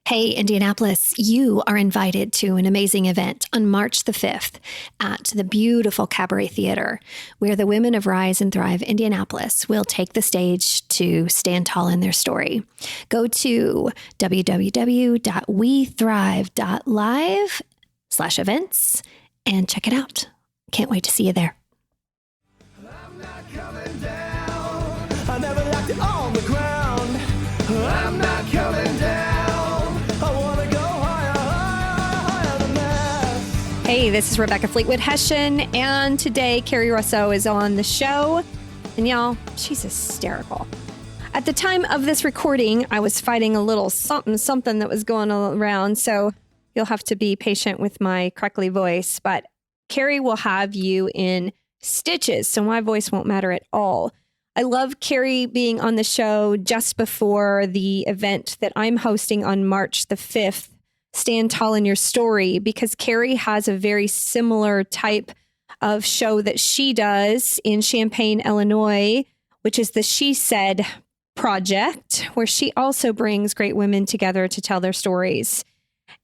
Hey, Indianapolis, you are invited to an amazing event on March the 5th at the beautiful Cabaret Theater, where the women of Rise and Thrive Indianapolis will take the stage to stand tall in their story. Go to www.wethrive.live/events and check it out. Can't wait to see you there. I'm not coming down. I never left it on the ground. I'm not coming down. Hey, this is Rebecca Fleetwood Hessian, and today Kerry Rossow is on the show. And y'all, she's hysterical. At the time of this recording, I was fighting a little something that was going around, so you'll have to be patient with my crackly voice. But Kerry will have you in stitches, so my voice won't matter at all. I love Kerry being on the show just before the event that I'm hosting on March the 5th. Stand Tall in Your Story, because Carrie has a very similar type of show that she does in Champaign, Illinois, which is the She Said Project, where she also brings great women together to tell their stories.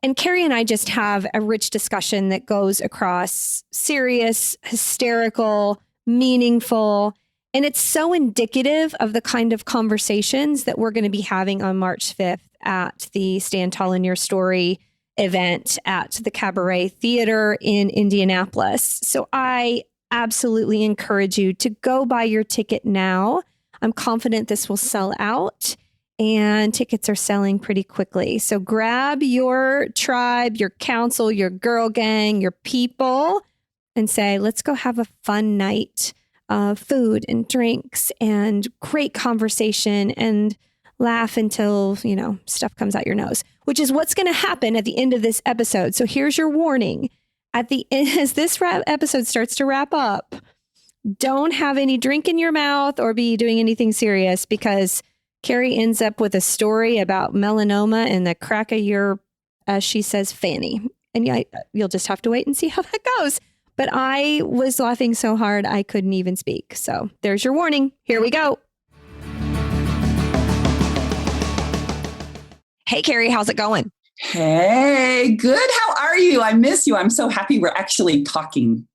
And Carrie and I just have a rich discussion that goes across serious, hysterical, meaningful, and it's so indicative of the kind of conversations that we're going to be having on March 5th at the Stand Tall in Your Story event at the Cabaret Theater in Indianapolis. So I absolutely encourage you to go buy your ticket now. I'm confident this will sell out, and tickets are selling pretty quickly. So grab your tribe, your council, your girl gang, your people, and say, let's go have a fun night of food and drinks and great conversation and laugh until, stuff comes out your nose, which is what's going to happen at the end of this episode. So here's your warning. At the end, as this episode starts to wrap up, don't have any drink in your mouth or be doing anything serious, because Carrie ends up with a story about melanoma in the crack of your, as she says, fanny. And you'll just have to wait and see how that goes. But I was laughing so hard I couldn't even speak. So there's your warning. Here we go. Hey, Carrie, how's it going? Hey, good. How are you? I miss you. I'm so happy we're actually talking.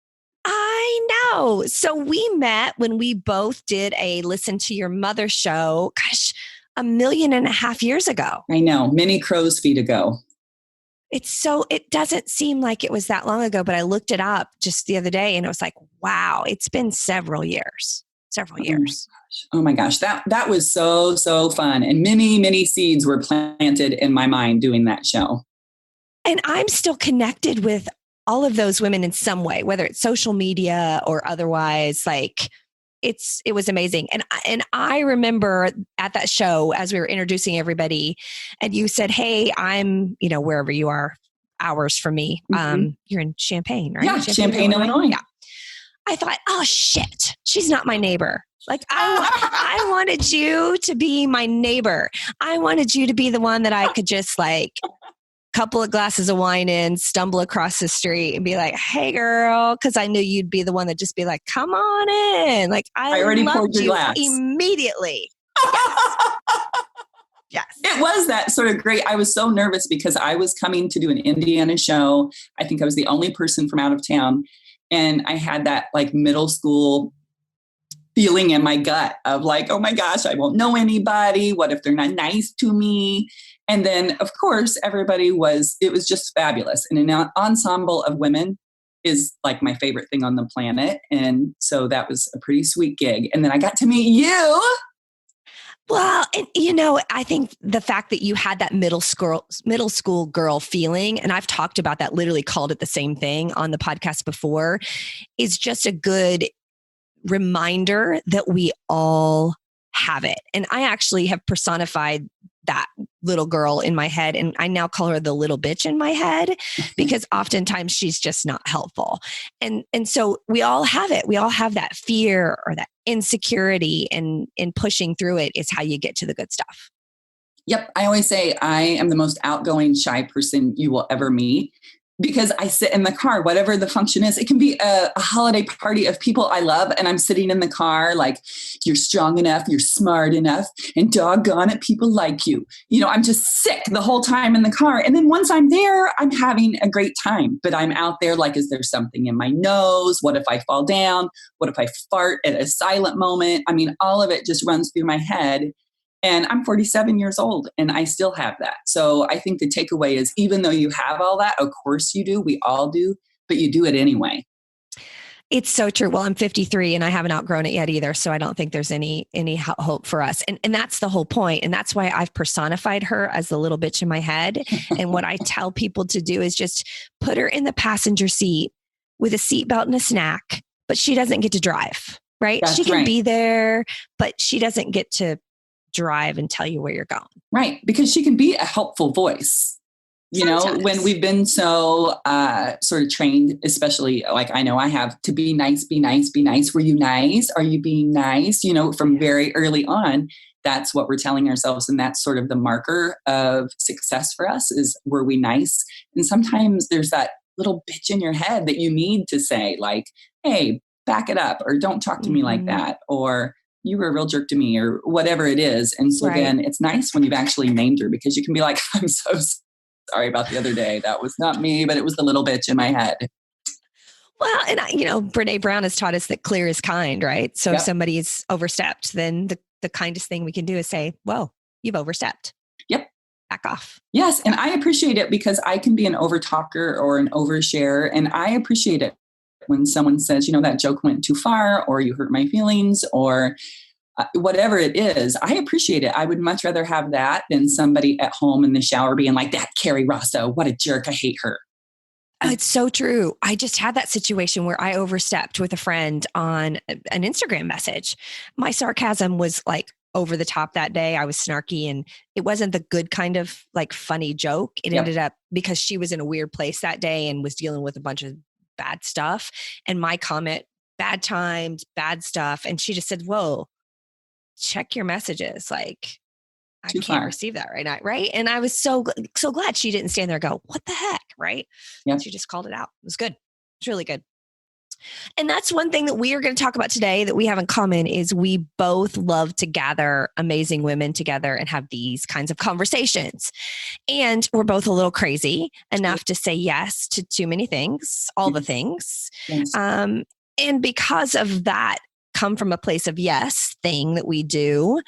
I know. So we met when we both did a Listen to Your Mother show, 1.5 million years ago. I know. Many crow's feet ago. It doesn't seem like it was that long ago, but I looked it up just the other day and it was like, wow, it's been several years. Oh my gosh. That was so fun. And many seeds were planted in my mind doing that show. And I'm still connected with all of those women in some way, whether it's social media or otherwise. Like it was amazing. And I remember at that show, as we were introducing everybody, and you said, hey, I'm, wherever you are, hours from me. Mm-hmm. You're in Champaign, right? Yeah, Champaign, Illinois. Yeah. I thought, oh shit, she's not my neighbor. Like I wanted you to be my neighbor. I wanted you to be the one that I could just couple of glasses of wine in, stumble across the street and be like, hey girl, because I knew you'd be the one that just be like, come on in. Like I already loved poured your you glass immediately. Yes. It was that sort of great. I was so nervous because I was coming to do an Indiana show. I think I was the only person from out of town. And I had that middle school feeling in my gut of oh my gosh, I won't know anybody. What if they're not nice to me? And then of course, it was just fabulous. And an ensemble of women is my favorite thing on the planet. And so that was a pretty sweet gig. And then I got to meet you. Well, and I think the fact that you had that middle school girl feeling, and I've talked about that, literally called it the same thing on the podcast before, is just a good reminder that we all have it. And I actually have personified that little girl in my head. And I now call her the little bitch in my head because oftentimes she's just not helpful. And so we all have it. We all have that fear or that insecurity, and in pushing through it is how you get to the good stuff. Yep. I always say I am the most outgoing, shy person you will ever meet. because I sit in the car, whatever the function is. It can be a holiday party of people I love. And I'm sitting in the car like, you're strong enough, you're smart enough, and doggone it, people like you. I'm just sick the whole time in the car. And then once I'm there, I'm having a great time. But I'm out there like, is there something in my nose? What if I fall down? What if I fart at a silent moment? I mean, all of it just runs through my head. And I'm 47 years old and I still have that. So I think the takeaway is, even though you have all that, of course you do, we all do, but you do it anyway. It's so true. Well, I'm 53 and I haven't outgrown it yet either. So I don't think there's any hope for us. And that's the whole point. And that's why I've personified her as the little bitch in my head. And what I tell people to do is just put her in the passenger seat with a seatbelt and a snack, but she doesn't get to drive, right? That's she can right. be there, but she doesn't get to drive and tell you where you're going. Right. Because she can be a helpful voice. Sometimes. When we've been so sort of trained, especially like I know I have, to be nice, be nice, be nice. Were you nice? Are you being nice? From very early on, that's what we're telling ourselves. And that's sort of the marker of success for us is, were we nice? And sometimes there's that little bitch in your head that you need to say like, hey, back it up, or don't talk to me like that, or you were a real jerk to me, or whatever it is. And so then it's nice when you've actually named her, because you can be like, I'm so sorry about the other day. That was not me, but it was the little bitch in my head. Well, and Brene Brown has taught us that clear is kind, right? So if somebody's overstepped, then the kindest thing we can do is say, whoa, you've overstepped. Yep. Back off. Yes. And I appreciate it, because I can be an overtalker or an overshare. And I appreciate it when someone says, that joke went too far, or you hurt my feelings, or whatever it is. I appreciate it. I would much rather have that than somebody at home in the shower being like, that Kerry Rossow, what a jerk. I hate her. Oh, it's so true. I just had that situation where I overstepped with a friend on an Instagram message. My sarcasm was like over the top that day. I was snarky, and it wasn't the good kind of like funny joke. It ended up, because she was in a weird place that day and was dealing with a bunch of bad stuff. And my comment, bad times, bad stuff. And she just said, whoa, check your messages. Like, I can't receive that right now. Right. And I was so glad she didn't stand there and go, what the heck? Right. Yep. She just called it out. It was good. It's really good. And that's one thing that we are going to talk about today that we have in common is we both love to gather amazing women together and have these kinds of conversations. And we're both a little crazy enough to say yes to too many things, all the things. Yes. And because of that, come from a place of yes thing that we do,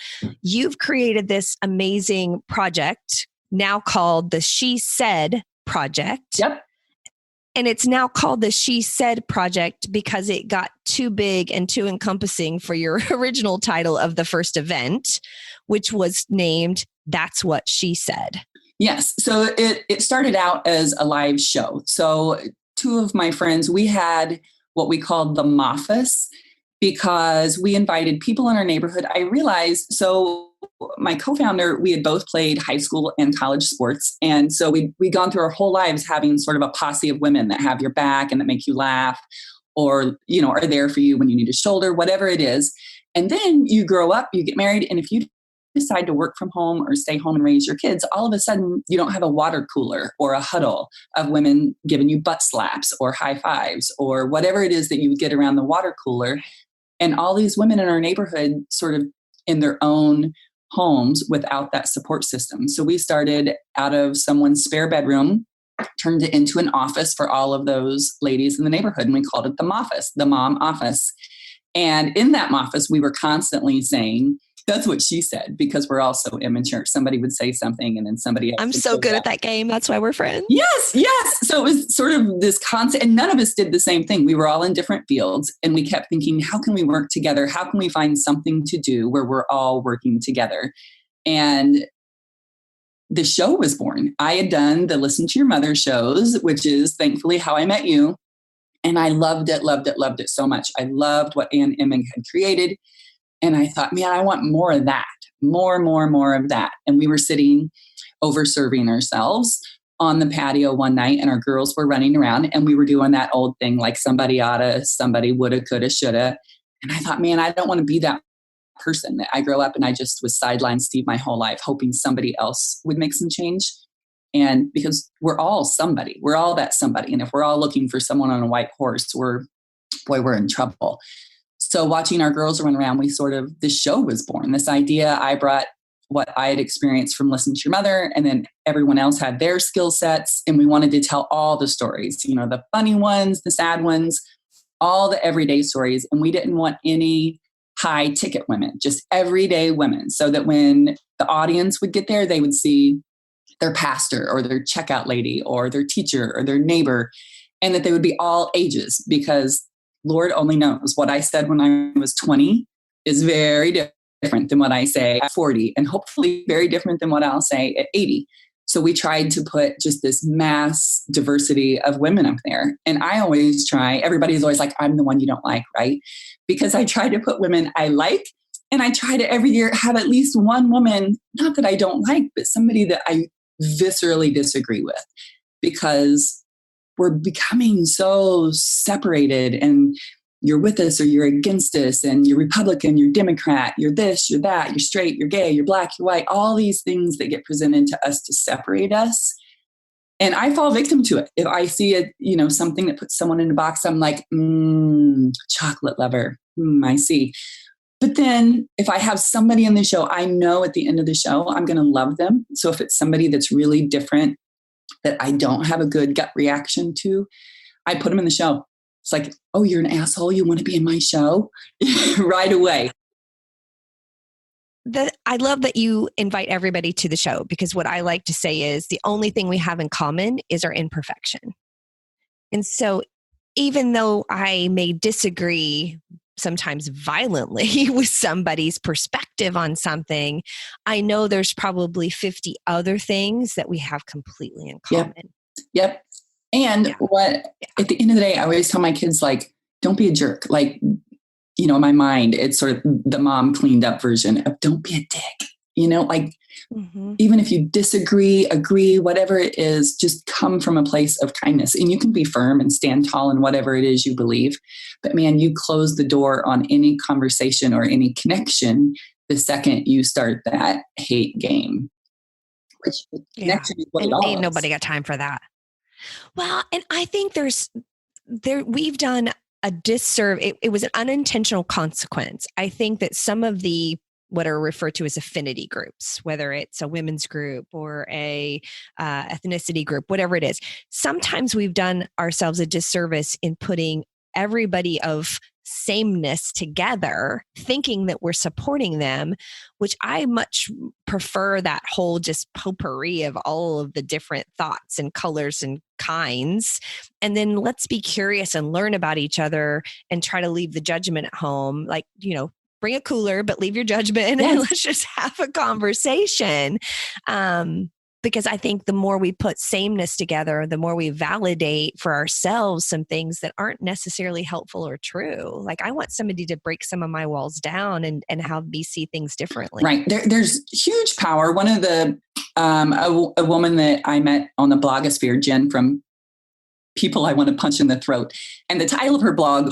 you've created this amazing project now called the She Said Project. Yep. And it's now called the She Said Project because it got too big and too encompassing for your original title of the first event, which was named That's What She Said. Yes. So it started out as a live show. So two of my friends, we had what we called the Moffice, because we invited people in our neighborhood. I realized, so my co-founder, we had both played high school and college sports. And so we'd gone through our whole lives having sort of a posse of women that have your back and that make you laugh, or, are there for you when you need a shoulder, whatever it is. And then you grow up, you get married. And if you decide to work from home or stay home and raise your kids, all of a sudden you don't have a water cooler or a huddle of women giving you butt slaps or high fives or whatever it is that you would get around the water cooler. And all these women in our neighborhood sort of in their own homes without that support system. So we started out of someone's spare bedroom, turned it into an office for all of those ladies in the neighborhood. And we called it the Moffice, the Mom Office. And in that Moffice, we were constantly saying, that's what she said, because we're all so immature. Somebody would say something and then somebody else. I'm so good at that game. That's why we're friends. Yes, yes. So it was sort of this concept, and none of us did the same thing. We were all in different fields, and we kept thinking, how can we work together? How can we find something to do where we're all working together? And the show was born. I had done the Listen to Your Mother shows, which is thankfully how I met you. And I loved it so much. I loved what Ann Emming had created. And I thought, man, I want more of that, more of that. And we were sitting over serving ourselves on the patio one night, and our girls were running around, and we were doing that old thing, like somebody oughta, somebody woulda, coulda, shoulda. And I thought, man, I don't want to be that person. I grew up and I just was sideline Steve my whole life, hoping somebody else would make some change. And because we're all somebody, we're all that somebody. And if we're all looking for someone on a white horse, we're in trouble. So watching our girls run around, this show was born. This idea, I brought what I had experienced from listening to your mother, and then everyone else had their skill sets. And we wanted to tell all the stories, the funny ones, the sad ones, all the everyday stories. And we didn't want any high ticket women, just everyday women. So that when the audience would get there, they would see their pastor or their checkout lady or their teacher or their neighbor, and that they would be all ages, because Lord only knows what I said when I was 20 is very different than what I say at 40, and hopefully very different than what I'll say at 80. So we tried to put just this mass diversity of women up there. And I always try, everybody's always like, I'm the one you don't like, right? Because I try to put women I like, and I try to every year have at least one woman, not that I don't like, but somebody that I viscerally disagree with, because we're becoming so separated, and you're with us or you're against us, and you're Republican, you're Democrat, you're this, you're that, you're straight, you're gay, you're black, you're white, all these things that get presented to us to separate us. And I fall victim to it. If I see something that puts someone in a box, I'm like, chocolate lover, I see. But then if I have somebody in the show, I know at the end of the show, I'm going to love them. So if it's somebody that's really different that I don't have a good gut reaction to, I put them in the show. It's like, oh, you're an asshole. You want to be in my show? Right away. I love that you invite everybody to the show, because what I like to say is the only thing we have in common is our imperfection. And so even though I may disagree sometimes violently with somebody's perspective on something, I know there's probably 50 other things that we have completely in common. Yep. And at the end of the day, I always tell my kids, like, don't be a jerk. Like, in my mind, it's sort of the mom cleaned up version of don't be a dick, even if you disagree, agree, whatever it is, just come from a place of kindness. And you can be firm and stand tall in whatever it is you believe. But man, you close the door on any conversation or any connection the second you start that hate game. Which connection is what it all ain't nobody got time for that. Well, and I think we've done a disservice. It was an unintentional consequence. I think that some of the what are referred to as affinity groups, whether it's a women's group or a ethnicity group, whatever it is, sometimes we've done ourselves a disservice in putting everybody of sameness together, thinking that we're supporting them, which I much prefer that whole just potpourri of all of the different thoughts and colors and kinds. And then let's be curious and learn about each other and try to leave the judgment at home. Like, bring a cooler, but leave your judgment and let's just have a conversation. Because I think the more we put sameness together, the more we validate for ourselves some things that aren't necessarily helpful or true. Like, I want somebody to break some of my walls down and have me see things differently. Right. There's huge power. One of the, a woman that I met on the blogosphere, Jen from People I Want to Punch in the Throat. And the title of her blog,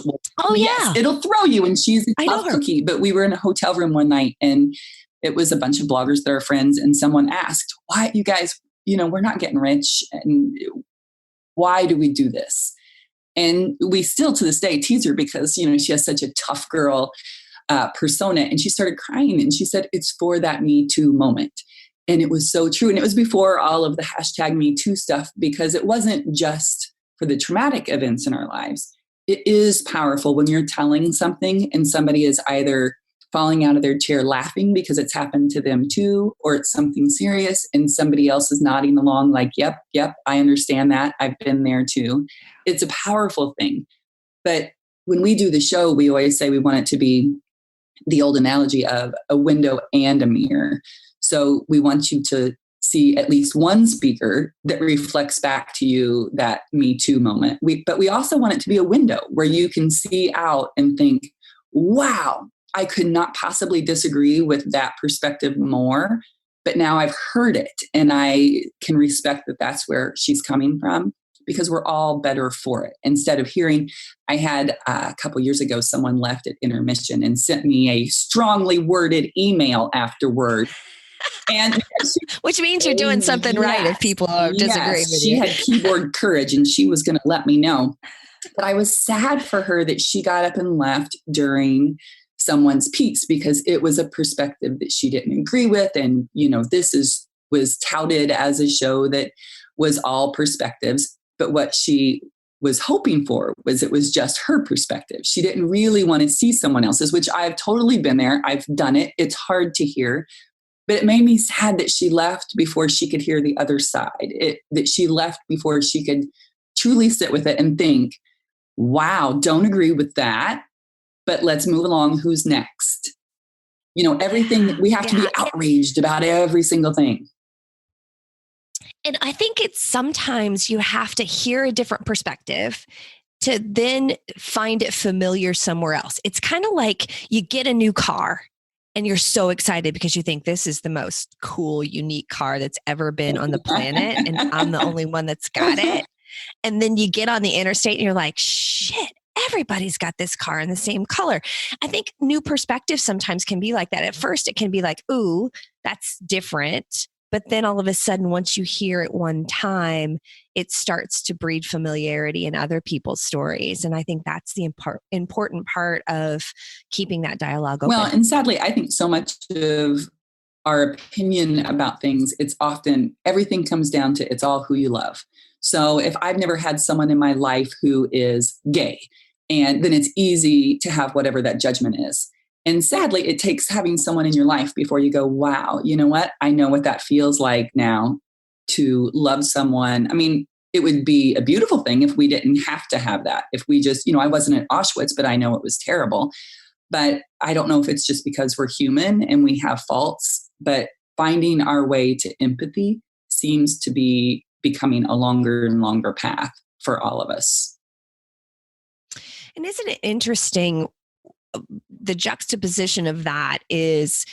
it'll throw you. And she's a tough cookie. But we were in a hotel room one night, and it was a bunch of bloggers that are friends. And someone asked, why you guys, we're not getting rich. And why do we do this? And we still to this day tease her because, she has such a tough girl persona. And she started crying, and she said, it's for that Me Too moment. And it was so true. And it was before all of the hashtag Me Too stuff, because it wasn't just for the traumatic events in our lives. It is powerful when you're telling something and somebody is either falling out of their chair laughing because it's happened to them too, or it's something serious and somebody else is nodding along like, yep, I understand that. I've been there too. It's a powerful thing. But when we do the show, we always say we want it to be the old analogy of a window and a mirror. So we want you to see at least one speaker that reflects back to you that Me Too moment. But we also want it to be a window where you can see out and think, wow, I could not possibly disagree with that perspective more, but now I've heard it and I can respect that that's where she's coming from, because we're all better for it. Instead of hearing, I had a couple years ago, someone left at intermission and sent me a strongly worded email afterward. And Which means you're doing something right if people are disagreeing with she you. had keyboard courage and she was going to let me know. But I was sad for her that she got up and left during someone's piece because it was a perspective that she didn't agree with. And, was touted as a show that was all perspectives. But what she was hoping for was it was just her perspective. She didn't really want to see someone else's, which I've totally been there. I've done it. It's hard to hear. But it made me sad that she left before she could hear the other side, that she left before she could truly sit with it and think, wow, don't agree with that, but let's move along. Who's next? Everything, we have to be outraged about every single thing. And I think it's sometimes you have to hear a different perspective to then find it familiar somewhere else. It's kind of like you get a new car and you're so excited because you think this is the most cool, unique car that's ever been on the planet. And I'm the only one that's got it. And then you get on the interstate and you're like, shit, everybody's got this car in the same color. I think new perspective sometimes can be like that. At first, it can be like, ooh, that's different. But then all of a sudden, once you hear it one time, it starts to breed familiarity in other people's stories. And I think that's the important part of keeping that dialogue open. Well, and sadly, I think so much of our opinion about things, it's often everything comes down to it's all who you love. So if I've never had someone in my life who is gay, and then it's easy to have whatever that judgment is. And sadly, it takes having someone in your life before you go, wow, you know what? I know what that feels like now to love someone. I mean, it would be a beautiful thing if we didn't have to have that. If we just, I wasn't at Auschwitz, but I know it was terrible. But I don't know if it's just because we're human and we have faults, but finding our way to empathy seems to be becoming a longer and longer path for all of us. And isn't it interesting? The juxtaposition of that is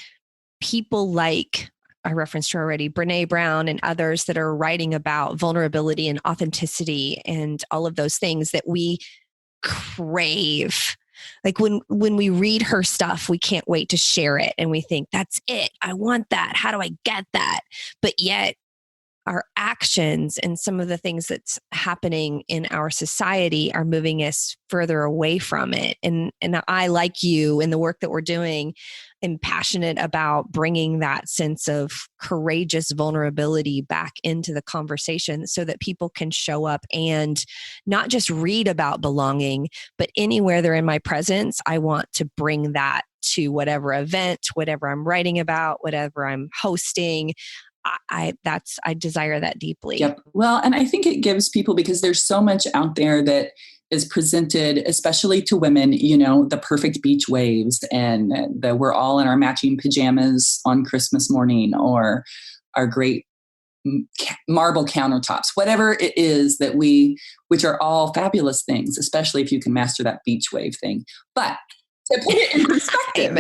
people like I referenced her already, Brene Brown and others that are writing about vulnerability and authenticity and all of those things that we crave. Like when we read her stuff, we can't wait to share it. And we think, that's it. I want that. How do I get that? But yet our actions and some of the things that's happening in our society are moving us further away from it. And I, like you, in the work that we're doing, am passionate about bringing that sense of courageous vulnerability back into the conversation so that people can show up and not just read about belonging, but anywhere they're in my presence, I want to bring that to whatever event, whatever I'm writing about, whatever I'm hosting. I desire that deeply. Yep. Well, and I think it gives people, because there's so much out there that is presented, especially to women, the perfect beach waves and we're all in our matching pajamas on Christmas morning, or our great marble countertops, whatever it is that which are all fabulous things, especially if you can master that beach wave thing. But to put it in perspective,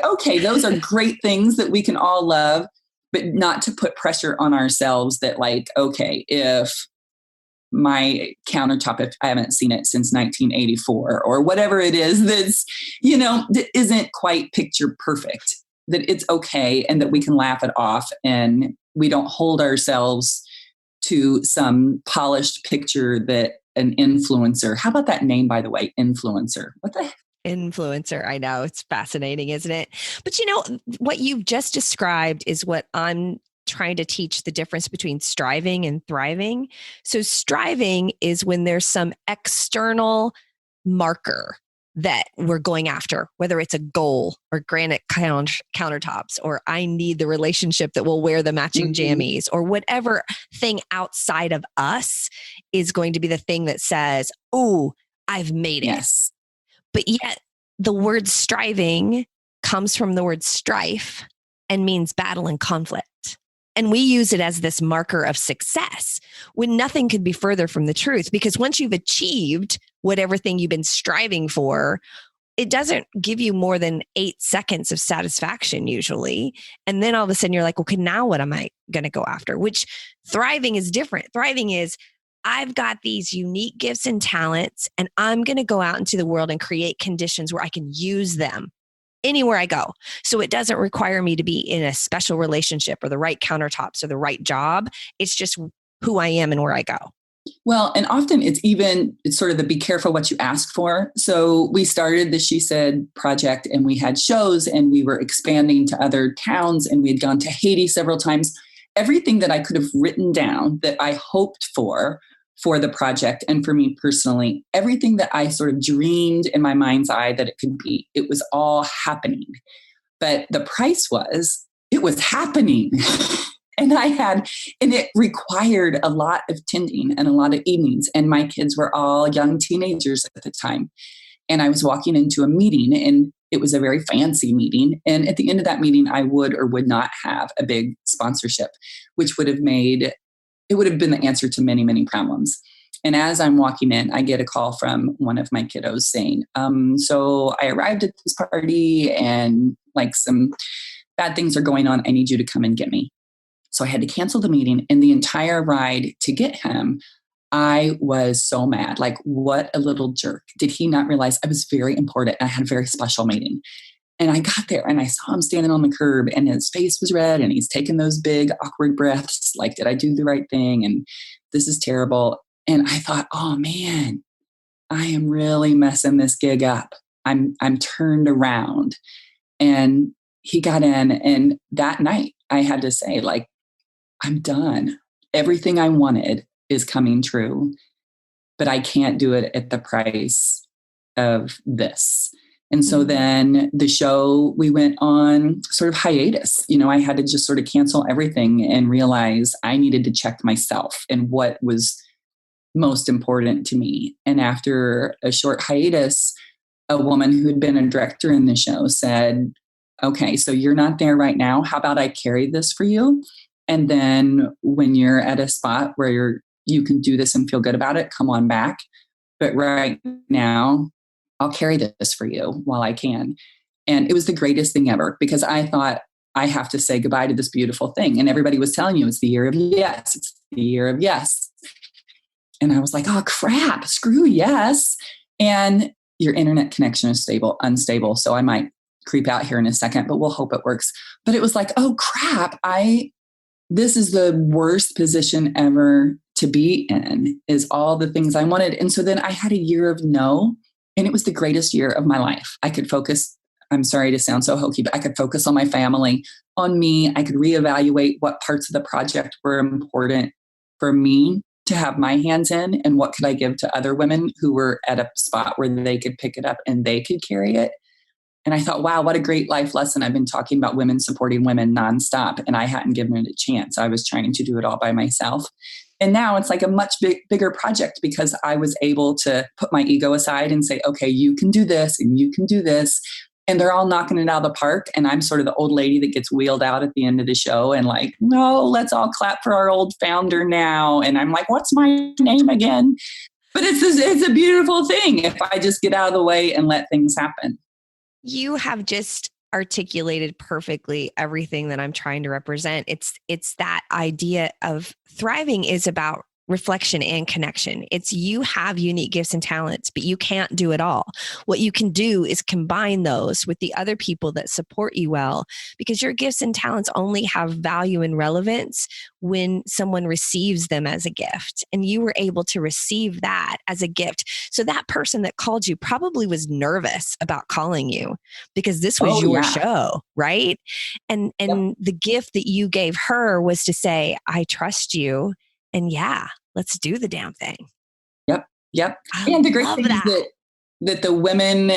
okay, those are great things that we can all love, but not to put pressure on ourselves that okay, if my countertop, if I haven't seen it since 1984 or whatever it is that's, that isn't quite picture perfect, that it's okay and that we can laugh it off and we don't hold ourselves to some polished picture that an influencer, how about that name, by the way, influencer? What the heck? Influencer. I know, it's fascinating, isn't it? But what you've just described is what I'm trying to teach, the difference between striving and thriving. So striving is when there's some external marker that we're going after, whether it's a goal or granite countertops, or I need the relationship that will wear the matching jammies, or whatever thing outside of us is going to be the thing that says, oh, I've made it. Yes. But yet the word striving comes from the word strife and means battle and conflict. And we use it as this marker of success when nothing could be further from the truth. Because once you've achieved whatever thing you've been striving for, it doesn't give you more than 8 seconds of satisfaction usually. And then all of a sudden you're like, okay, now what am I going to go after? Which thriving is different. Thriving is, I've got these unique gifts and talents, and I'm going to go out into the world and create conditions where I can use them anywhere I go. So it doesn't require me to be in a special relationship or the right countertops or the right job. It's just who I am and where I go. Well, and often it's sort of the be careful what you ask for. So we started the She Said project and we had shows and we were expanding to other towns and we had gone to Haiti several times. Everything that I could have written down that I hoped for the project and for me personally, everything that I sort of dreamed in my mind's eye that it could be, it was all happening. But the price was, it was happening. And it required a lot of tending and a lot of evenings. And my kids were all young teenagers at the time. And I was walking into a meeting and it was a very fancy meeting. And at the end of that meeting, I would or would not have a big sponsorship, which would have been the answer to many, many problems. And as I'm walking in, I get a call from one of my kiddos saying, so I arrived at this party and like some bad things are going on. I need you to come and get me. So I had to cancel the meeting, and the entire ride to get him, I was so mad. Like, what a little jerk. Did he not realize I was very important? I had a very special meeting. And I got there and I saw him standing on the curb and his face was red and he's taking those big awkward breaths. Like, did I do the right thing? And this is terrible. And I thought, oh man, I am really messing this gig up. I'm turned around. And he got in, and that night I had to say, like, I'm done. Everything I wanted is coming true, but I can't do it at the price of this. And so then the show, we went on sort of hiatus. I had to just sort of cancel everything and realize I needed to check myself and what was most important to me. And after a short hiatus, a woman who had been a director in the show said, okay, so you're not there right now. How about I carry this for you? And then when you're at a spot where you can do this and feel good about it, come on back. But right now, I'll carry this for you while I can. And it was the greatest thing ever because I thought I have to say goodbye to this beautiful thing. And everybody was telling you it's the year of yes. It's the year of yes. And I was like, oh crap, screw yes. And your internet connection is unstable. So I might creep out here in a second, but we'll hope it works. But it was like, oh crap, this is the worst position ever to be in, is all the things I wanted. And so then I had a year of no, and it was the greatest year of my life. I could focus, I'm sorry to sound so hokey, but I could focus on my family, on me. I could reevaluate what parts of the project were important for me to have my hands in, and what could I give to other women who were at a spot where they could pick it up and they could carry it. And I thought, wow, what a great life lesson. I've been talking about women supporting women nonstop, and I hadn't given it a chance. I was trying to do it all by myself. And now it's like a much bigger project because I was able to put my ego aside and say, okay, you can do this and you can do this. And they're all knocking it out of the park. And I'm sort of the old lady that gets wheeled out at the end of the show and like, no, let's all clap for our old founder now. And I'm like, what's my name again? But it's a beautiful thing if I just get out of the way and let things happen. You have just articulated perfectly everything that I'm trying to represent. It's that idea of thriving is about reflection and connection. It's you have unique gifts and talents, but you can't do it all. What you can do is combine those with the other people that support you well, because your gifts and talents only have value and relevance when someone receives them as a gift. And you were able to receive that as a gift. So that person that called you probably was nervous about calling you because this was your show, right? And the gift that you gave her was to say, I trust you. And yeah, let's do the damn thing. Yep. And the great thing is that the women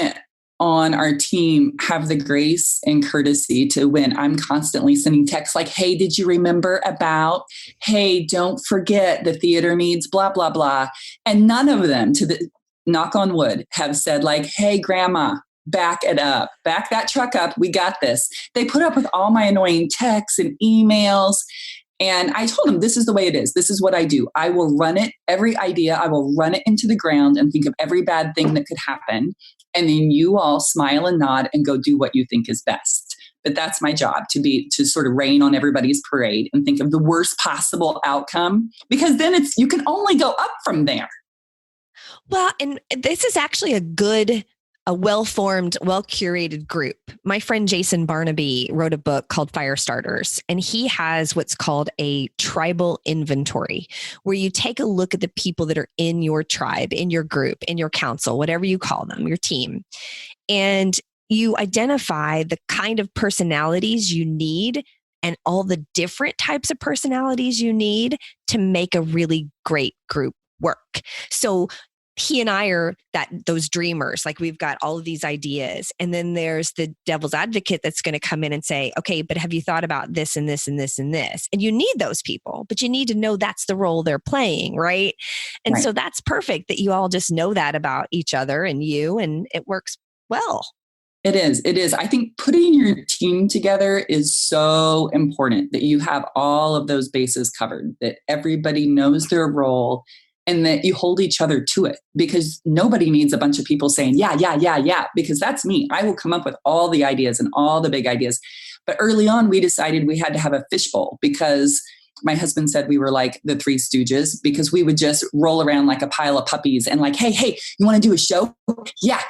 on our team have the grace and courtesy to, when I'm constantly sending texts like, hey, did you remember about, hey, don't forget the theater needs blah, blah, blah. And none of them, to the knock on wood, have said like, hey, grandma, back it up, back that truck up. We got this. They put up with all my annoying texts and emails. And I told them, this is the way it is. This is what I do. I will run it, every idea, I will run it into the ground and think of every bad thing that could happen. And then you all smile and nod and go do what you think is best. But that's my job, to sort of rain on everybody's parade and think of the worst possible outcome, because then you can only go up from there. Well, and this is actually a good a well-formed, well-curated group. My friend Jason Barnaby wrote a book called Fire Starters, and he has what's called a tribal inventory, where you take a look at the people that are in your tribe, in your group, in your council, whatever you call them, your team. And you identify the kind of personalities you need and all the different types of personalities you need to make a really great group work. So he and I are those dreamers, like we've got all of these ideas. And then there's the devil's advocate that's going to come in and say, okay, but have you thought about this and this and this and this? And you need those people, but you need to know that's the role they're playing, right? And Right. so that's perfect that you all just know that about each other and you, and it works well. It is. It is. I think putting your team together is so important, that you have all of those bases covered, that everybody knows their role, and that you hold each other to it, because nobody needs a bunch of people saying, yeah, because that's me. I will come up with all the ideas and all the big ideas. But early on, we decided we had to have a fishbowl, because my husband said we were like the Three Stooges, because we would just roll around like a pile of puppies and like, hey, you want to do a show? Yeah.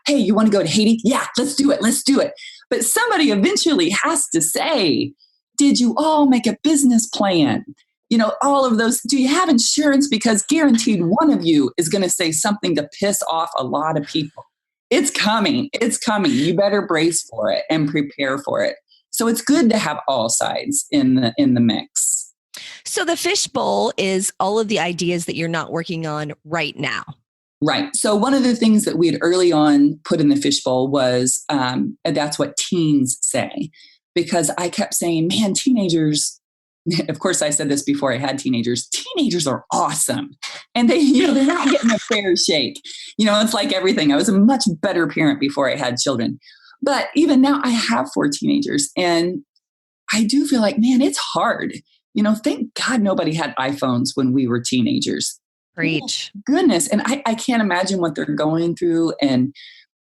Hey, you want to go to Haiti? Yeah, let's do it. But somebody eventually has to say, did you all make a business plan? All of those. Do you have insurance? Because guaranteed one of you is going to say something to piss off a lot of people. It's coming. You better brace for it and prepare for it. So it's good to have all sides in the mix. So the fishbowl is all of the ideas that you're not working on right now. Right. So one of the things that we had early on put in the fishbowl was, that's what teens say, because I kept saying, man, teenagers, of course I said this before I had teenagers are awesome. And they're not getting a fair shake. It's like everything. I was a much better parent before I had children. But even now I have 4 teenagers, and I do feel like, man, it's hard. Thank God nobody had iPhones when we were teenagers. Preach. Oh, goodness. And I can't imagine what they're going through. And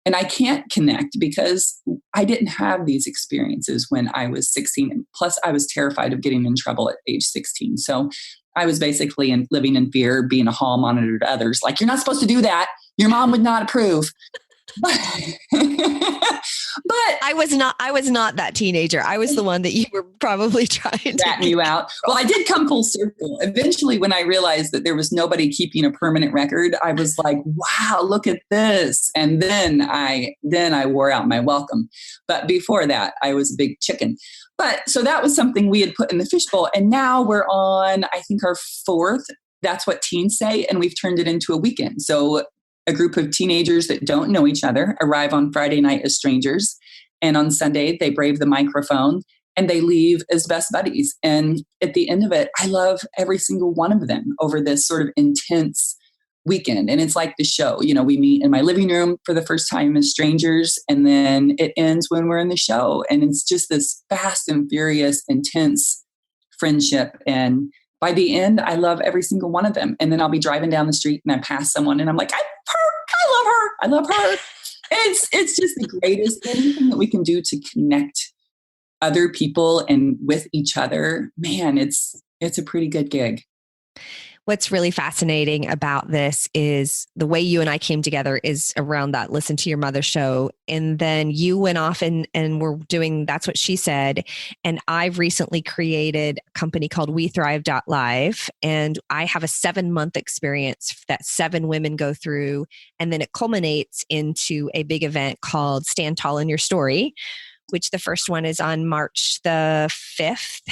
I can't connect, because I didn't have these experiences when I was 16. And plus, I was terrified of getting in trouble at age 16. So I was basically living in fear, being a hall monitor to others. Like, you're not supposed to do that. Your mom would not approve. But I was not that teenager. I was the one that you were probably trying to rat you out. Well, I did come full circle. Eventually, when I realized that there was nobody keeping a permanent record, I was like, wow, look at this. And then I wore out my welcome. But before that, I was a big chicken. But so that was something we had put in the fishbowl. And now we're on, I think, our 4th. That's what teens say. And we've turned it into a weekend. So a group of teenagers that don't know each other arrive on Friday night as strangers. And on Sunday, they brave the microphone and they leave as best buddies. And at the end of it, I love every single one of them over this sort of intense weekend. And it's like the show. We meet in my living room for the first time as strangers, and then it ends when we're in the show. And it's just this fast and furious, intense friendship. And by the end, I love every single one of them. And then I'll be driving down the street and I pass someone and I'm like, I love her. It's just the greatest. Anything that we can do to connect other people and with each other, man, it's a pretty good gig. What's really fascinating about this is the way you and I came together is around that Listen to Your Mother show. And then you went off and were doing That's What She Said. And I've recently created a company called WeThrive.live. And I have a 7-month experience that 7 women go through. And then it culminates into a big event called Stand Tall in Your Story, which the first one is on March the 5th.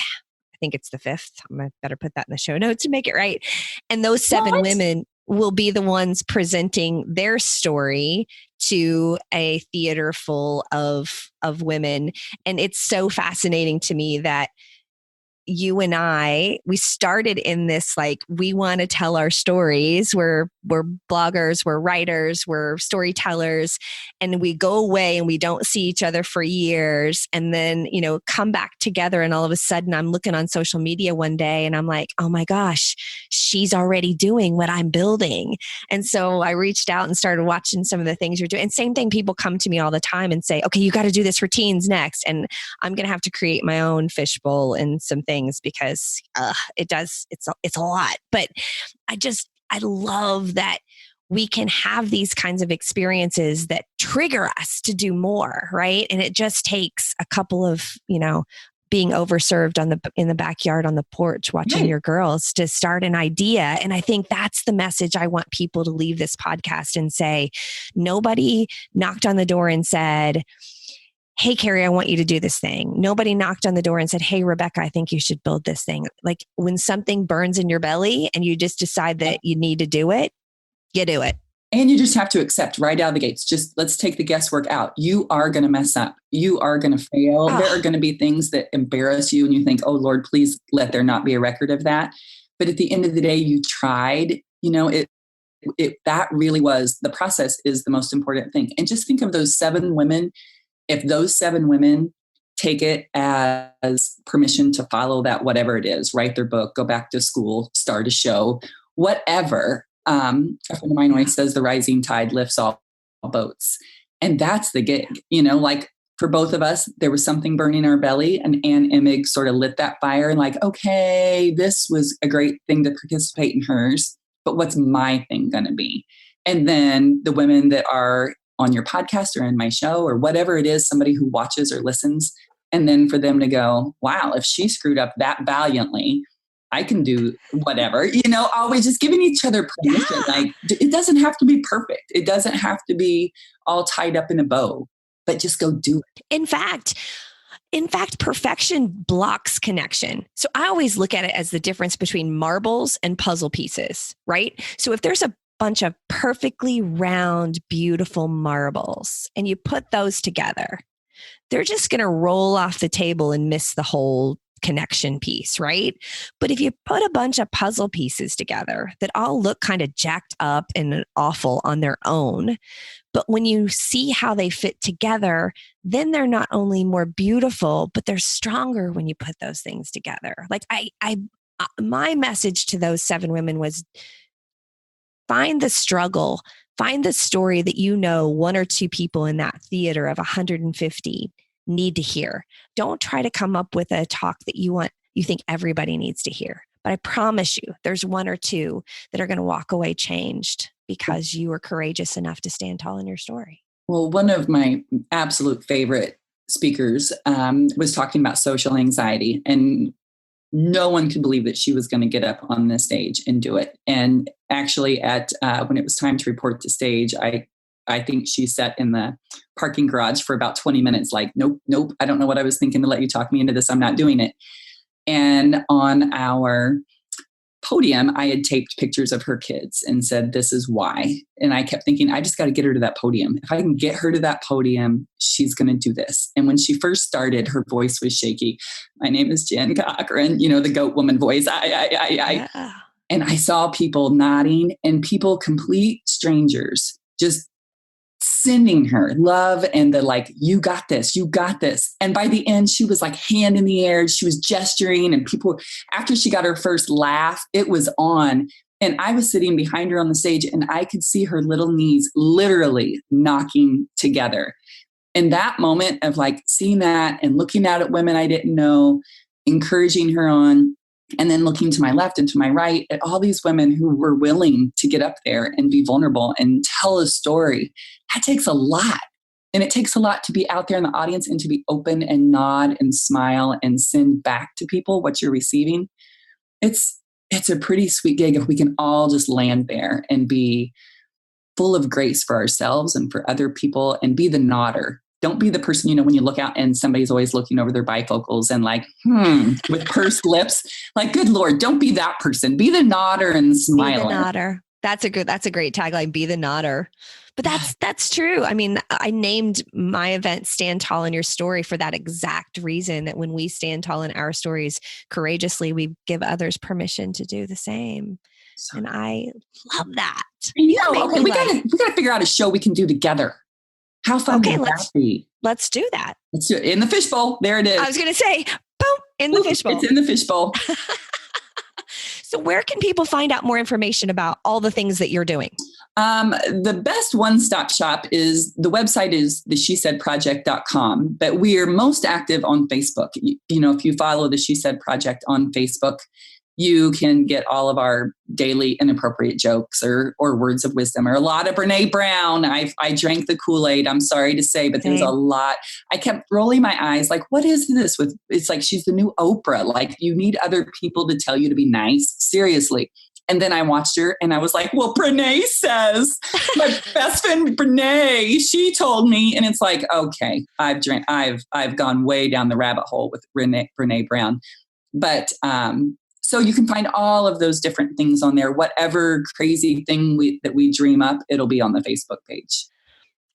I think it's the 5th. I better put that in the show notes to make it right. And those 7 women will be the ones presenting their story to a theater full of women. And it's so fascinating to me that you and we started in this, like, we want to tell our stories. We're bloggers, we're writers, we're storytellers, and we go away and we don't see each other for years. And then, come back together. And all of a sudden I'm looking on social media one day and I'm like, oh my gosh, she's already doing what I'm building. And so I reached out and started watching some of the things you're doing. And same thing, people come to me all the time and say, okay, you got to do this for teens next. And I'm going to have to create my own fishbowl and some things because it's a lot. But I love that we can have these kinds of experiences that trigger us to do more, right? And it just takes a couple of, being overserved in the backyard on the porch watching your girls to start an idea. And I think that's the message I want people to leave this podcast and say, nobody knocked on the door and said, hey, Carrie, I want you to do this thing. Nobody knocked on the door and said, hey, Rebecca, I think you should build this thing. Like when something burns in your belly and you just decide that you need to do it, you do it. And you just have to accept right out of the gates. Just let's take the guesswork out. You are going to mess up. You are going to fail. There are going to be things that embarrass you and you think, oh Lord, please let there not be a record of that. But at the end of the day, you tried, that really was, the process is the most important thing. And just think of those 7 women. If those 7 women take it as permission to follow that, whatever it is, write their book, go back to school, start a show, whatever. A friend of mine always says the rising tide lifts all boats. And that's the gig, like for both of us, there was something burning our belly and Ann Emig sort of lit that fire and like, okay, this was a great thing to participate in hers, but what's my thing going to be? And then the women that are on your podcast or in my show or whatever it is, somebody who watches or listens, and then for them to go, wow, if she screwed up that valiantly, I can do whatever, always just giving each other permission. Yeah. Like it doesn't have to be perfect. It doesn't have to be all tied up in a bow, but just go do it. In fact, perfection blocks connection. So I always look at it as the difference between marbles and puzzle pieces, right? So if there's a bunch of perfectly round, beautiful marbles and you put those together, they're just going to roll off the table and miss the whole connection piece, right? But if you put a bunch of puzzle pieces together that all look kind of jacked up and awful on their own, but when you see how they fit together, then they're not only more beautiful, but they're stronger when you put those things together. Like my message to those 7 women was find the struggle, find the story that 1 or 2 people in that theater of 150 need to hear. Don't try to come up with a talk that you think everybody needs to hear. But I promise you, there's 1 or 2 that are going to walk away changed because you were courageous enough to stand tall in your story. Well, one of my absolute favorite speakers was talking about social anxiety, and no one could believe that she was going to get up on the stage and do it. And actually when it was time to report to stage, I think she sat in the parking garage for about 20 minutes, like, nope, I don't know what I was thinking to let you talk me into this. I'm not doing it. And on our podium, I had taped pictures of her kids and said, this is why. And I kept thinking, I just got to get her to that podium. If I can get her to that podium, she's going to do this. And when she first started, her voice was shaky. My name is Jen Cochran, the goat woman voice. Yeah. And I saw people nodding and people, complete strangers, just sending her love and the like, you got this. And by the end, she was like hand in the air. She was gesturing and people, after she got her first laugh, it was on. And I was sitting behind her on the stage and I could see her little knees literally knocking together. And that moment of like seeing that and looking out at women I didn't know, encouraging her on, and then looking to my left and to my right at all these women who were willing to get up there and be vulnerable and tell a story. That takes a lot. And it takes a lot to be out there in the audience and to be open and nod and smile and send back to people what you're receiving. It's a pretty sweet gig if we can all just land there and be full of grace for ourselves and for other people and be the nodder. Don't be the person, when you look out and somebody's always looking over their bifocals and like, with pursed lips, like, good Lord, don't be that person. Be the nodder and the smiler. Be the nodder. That's a great tagline. Be the nodder. But that's true. I mean, I named my event Stand Tall in Your Story for that exact reason, that when we stand tall in our stories courageously, we give others permission to do the same. And I love that. We gotta figure out a show we can do together. How fun would that be? Let's do that. Let's do it. In the fishbowl. There it is. I was going to say, boom, in the fishbowl. It's in the fishbowl. So where can people find out more information about all the things that you're doing? The best one-stop shop is, the website is theshesaidproject.com, but we are most active on Facebook. If you follow the She Said Project on Facebook, you can get all of our daily inappropriate jokes or words of wisdom, or a lot of Brene Brown. I drank the Kool-Aid, I'm sorry to say, but there's a lot. I kept rolling my eyes like, what is this with? It's like she's the new Oprah. Like, you need other people to tell you to be nice. Seriously. And then I watched her and I was like, well, Brene says, my best friend Brene, she told me. And it's like, okay, I've gone way down the rabbit hole with Brene Brown. But so you can find all of those different things on there. Whatever crazy thing that we dream up, it'll be on the Facebook page.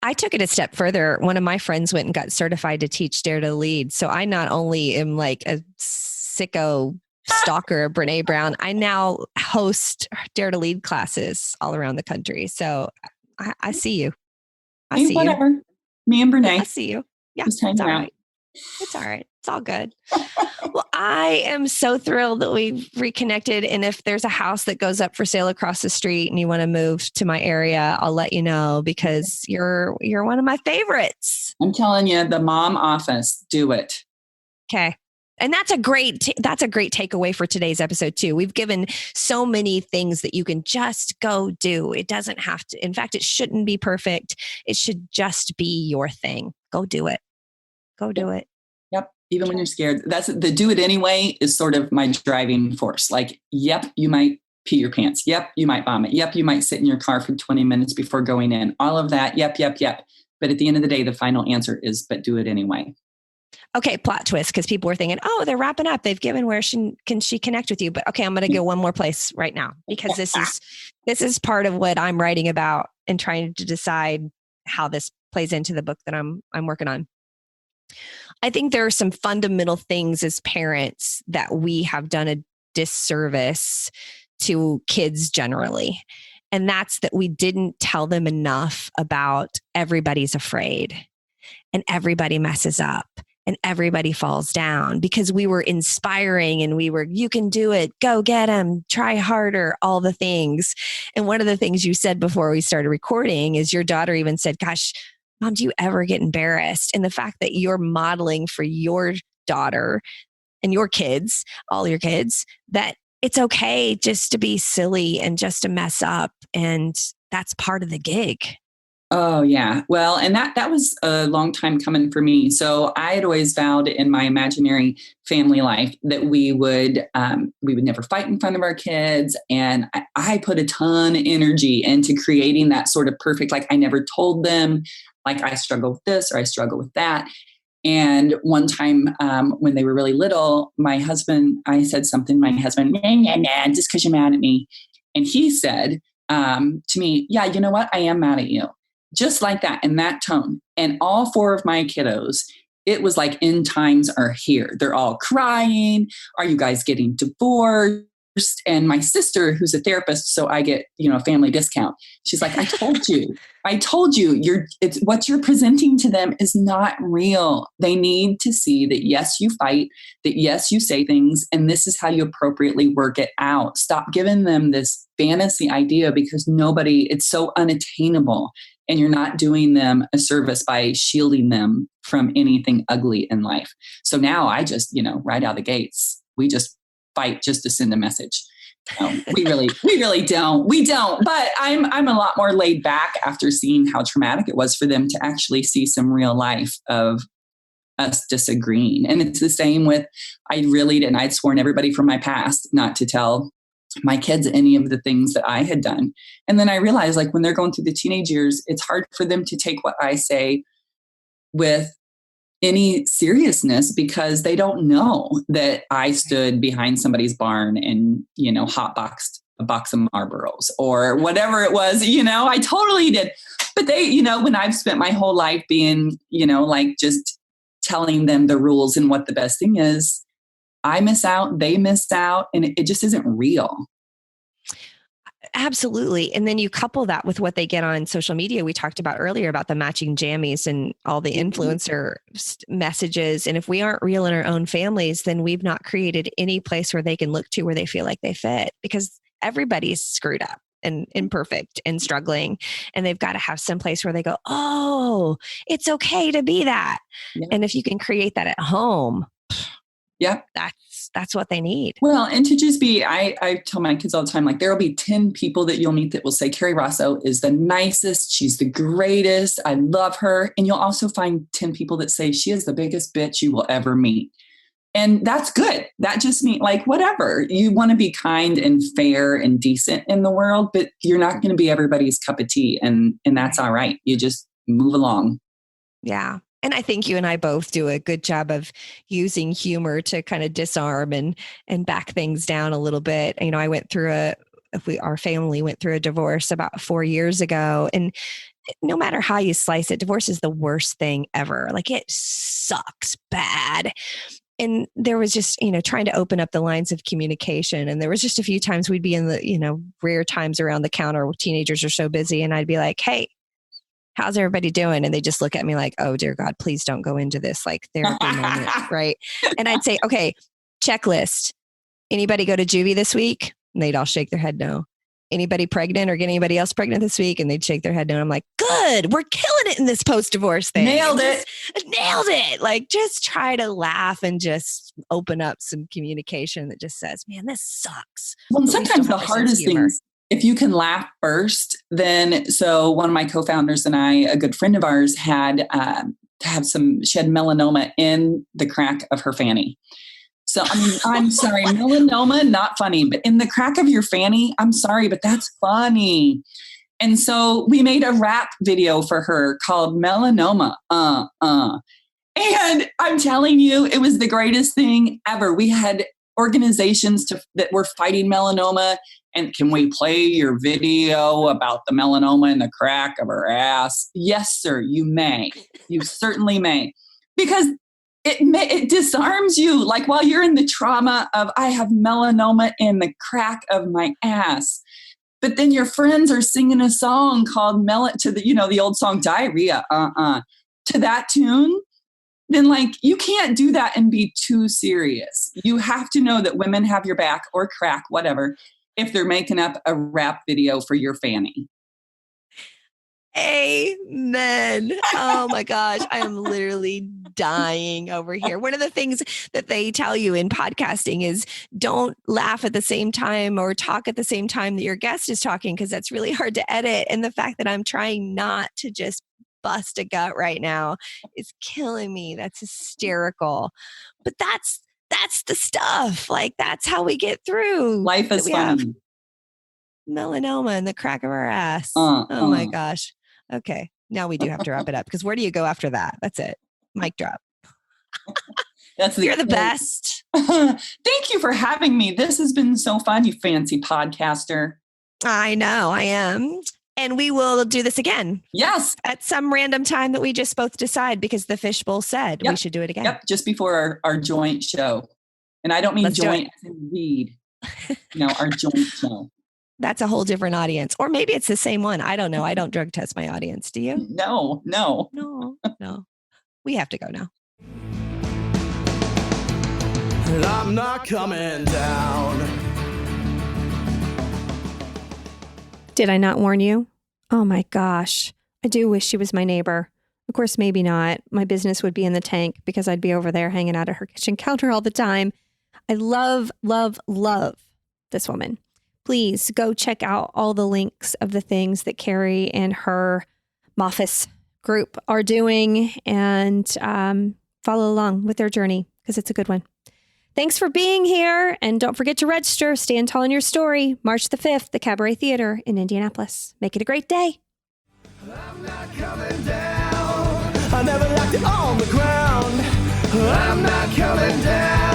I took it a step further. One of my friends went and got certified to teach Dare to Lead. So I not only am like a sicko stalker of Brene Brown, I now host Dare to Lead classes all around the country. So I see you. I see whatever. you. Me and Brene. I see you. Yeah, it's all right. It's all right. It's all good. Well, I am so thrilled that we reconnected. And if there's a house that goes up for sale across the street and you want to move to my area, I'll let you know, because you're one of my favorites. I'm telling you, the mom office, do it. Okay. And that's a great takeaway for today's episode too. We've given so many things that you can just go do. It doesn't have to. In fact, it shouldn't be perfect. It should just be your thing. Go do it. Go do it. Yep. Even when you're scared, that's the do it anyway is sort of my driving force. Like, yep, you might pee your pants. Yep, you might vomit. Yep, you might sit in your car for 20 minutes before going in. All of that. Yep. But at the end of the day, the final answer is, but do it anyway. Okay, plot twist, because people were thinking, oh, they're wrapping up. They've given where can she connect with you? But okay, I'm going to go one more place right now, because this is part of what I'm writing about and trying to decide how this plays into the book that I'm working on. I think there are some fundamental things as parents that we have done a disservice to kids generally. And that's that we didn't tell them enough about everybody's afraid and everybody messes up and everybody falls down, because we were inspiring and you can do it, go get them, try harder, all the things. And one of the things you said before we started recording is your daughter even said, gosh, Mom, do you ever get embarrassed? And the fact that you're modeling for your daughter and your kids, all your kids, that it's okay just to be silly and just to mess up. And that's part of the gig. Oh, yeah. Well, and that was a long time coming for me. So I had always vowed in my imaginary family life that we would never fight in front of our kids. And I put a ton of energy into creating that sort of perfect, like I never told them, like I struggle with this or I struggle with that. And one time when they were really little, I said something, my husband, nah, just because you're mad at me. And he said to me, yeah, you know what? I am mad at you. Just like that, in that tone. And all four of my kiddos, it was like end times are here. They're all crying. Are you guys getting divorced? And my sister, who's a therapist, so I get, a family discount. She's like, I told you, it's what you're presenting to them is not real. They need to see that, yes, you fight, that yes, you say things, and this is how you appropriately work it out. Stop giving them this fantasy idea, because it's so unattainable. And you're not doing them a service by shielding them from anything ugly in life. So now I just, right out of the gates, we just fight just to send a message. We really don't. We don't. But I'm a lot more laid back after seeing how traumatic it was for them to actually see some real life of us disagreeing. And it's the same with, I'd sworn everybody from my past not to tell my kids any of the things that I had done. And then I realized, like, when they're going through the teenage years, it's hard for them to take what I say with any seriousness, because they don't know that I stood behind somebody's barn and, hotboxed a box of Marlboros or whatever it was, I totally did. But they, when I've spent my whole life being, like just telling them the rules and what the best thing is, I miss out, they miss out, and it just isn't real. Absolutely. And then you couple that with what they get on social media. We talked about earlier about the matching jammies and all the influencer messages. And if we aren't real in our own families, then we've not created any place where they can look to where they feel like they fit, because everybody's screwed up and imperfect and struggling. And they've got to have some place where they go, oh, it's okay to be that. Yeah. And if you can create that at home, Yep. That's what they need. Well, and to just be, I tell my kids all the time, like there'll be 10 people that you'll meet that will say, Kerry Rossow is the nicest. She's the greatest. I love her. And you'll also find 10 people that say she is the biggest bitch you will ever meet. And that's good. That just means like, whatever. You want to be kind and fair and decent in the world, but you're not going to be everybody's cup of tea. And that's all right. You just move along. Yeah. And I think you and I both do a good job of using humor to kind of disarm and back things down a little bit. You know, I went through our family went through a divorce about 4 years ago. And no matter how you slice it, divorce is the worst thing ever. Like it sucks bad. And there was just, trying to open up the lines of communication. And there was just a few times we'd be in the, rare times around the counter where teenagers are so busy. And I'd be like, hey, how's everybody doing? And they just look at me like, oh, dear God, please don't go into this like therapy moment, right? And I'd say, okay, checklist. Anybody go to juvie this week? And they'd all shake their head no. Anybody pregnant or get anybody else pregnant this week? And they'd shake their head no. And I'm like, good, we're killing it in this post-divorce thing. Nailed it. Like just try to laugh and just open up some communication that just says, man, this sucks. Well, sometimes the hardest things, if you can laugh first, then, so one of my co-founders and I, a good friend of ours had she had melanoma in the crack of her fanny. So, I mean, I'm sorry, melanoma, not funny, but in the crack of your fanny, I'm sorry, but that's funny. And so we made a rap video for her called Melanoma. And I'm telling you, it was the greatest thing ever. We had organizations that were fighting melanoma. And can we play your video about the melanoma in the crack of her ass? Yes, sir, you may. You certainly may. Because it disarms you. Like while you're in the trauma of, I have melanoma in the crack of my ass. But then your friends are singing a song called the old song Diarrhea, to that tune. Then like, you can't do that and be too serious. You have to know that women have your back or crack, whatever, if they're making up a rap video for your fanny. Amen. Oh my gosh. I am literally dying over here. One of the things that they tell you in podcasting is don't laugh at the same time or talk at the same time that your guest is talking, because that's really hard to edit. And the fact that I'm trying not to just bust a gut right now is killing me. That's hysterical. But that's the stuff. Like that's how we get through. Life is fun. Melanoma in the crack of our ass. Oh my gosh. Okay. Now we do have to wrap it up, because where do you go after that? That's it. Mic drop. You're the best. Thank you for having me. This has been so fun, you fancy podcaster. I know I am. And we will do this again. Yes. At some random time that we just both decide, because the fishbowl said we should do it again. Yep. Just before our joint show. And I don't mean joint as in weed. Our joint show. That's a whole different audience. Or maybe it's the same one. I don't know. I don't drug test my audience. Do you? No. We have to go now. And I'm not coming down. Did I not warn you? Oh my gosh. I do wish she was my neighbor. Of course, maybe not. My business would be in the tank because I'd be over there hanging out at her kitchen counter all the time. I love, love, love this woman. Please go check out all the links of the things that Carrie and her Moffis group are doing, and follow along with their journey, because it's a good one. Thanks for being here. And don't forget to register. Stand Tall in Your Story, March the 5th, the Cabaret Theater in Indianapolis. Make it a great day. I'm not coming down. I never liked it on the ground. I'm not coming down.